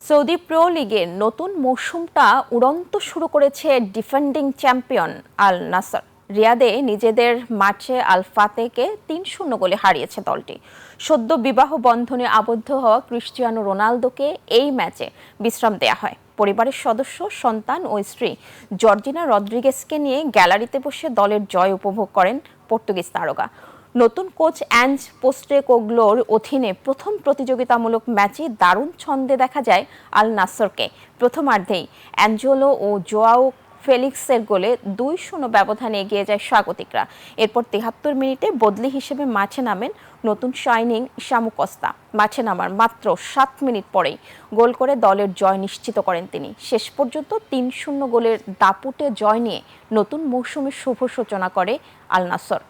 Saudi pro লিগের নতুন মৌসুমটা উড়ন্ত শুরু করেছে ডিফেন্ডিং চ্যাম্পিয়ন আল নাসর। রিয়াদে নিজেদের মাঠে আল ফাতেকে ৩-০ গোলে হারিয়েছে দলটি। সদ্য বিবাহ বন্ধনে আবদ্ধ হওয়া ক্রিস্টিয়ানো রোনালদোকে এই ম্যাচে বিশ্রাম দেয়া হয়। পরিবারের সদস্য, সন্তান ও স্ত্রী জর্জিনা রদ্রিগেজকে নিয়ে গ্যালারিতে বসে দলের জয় উপভোগ করেন পর্তুগিজ তারকা। নতুন কোচ অ্যাঞ্জ পোস্টেকোগ্লোর অধীনে প্রথম প্রতিযোগিতামূলক ম্যাচে দারুণ ছন্দে দেখা যায় আল নাসরকে। প্রথমার্ধেই অ্যাঞ্জেলো ও জোয়াও ফেলিক্সের গোলে ২-০ ব্যবধানে এগিয়ে যায় স্বাগতিকরা। এরপর ৭৩ মিনিটে বদলি হিসেবে মাঠে নামেন নতুন শাইনিং সামু কস্তা। মাঠে নামার মাত্র ৭ মিনিট পরেই গোল করে দলের জয় নিশ্চিত করেন তিনি। শেষ পর্যন্ত ৩-০ গোলের দাপুটে জয় নিয়ে নতুন মৌসুমের শুভ সূচনা করে আল নাসর।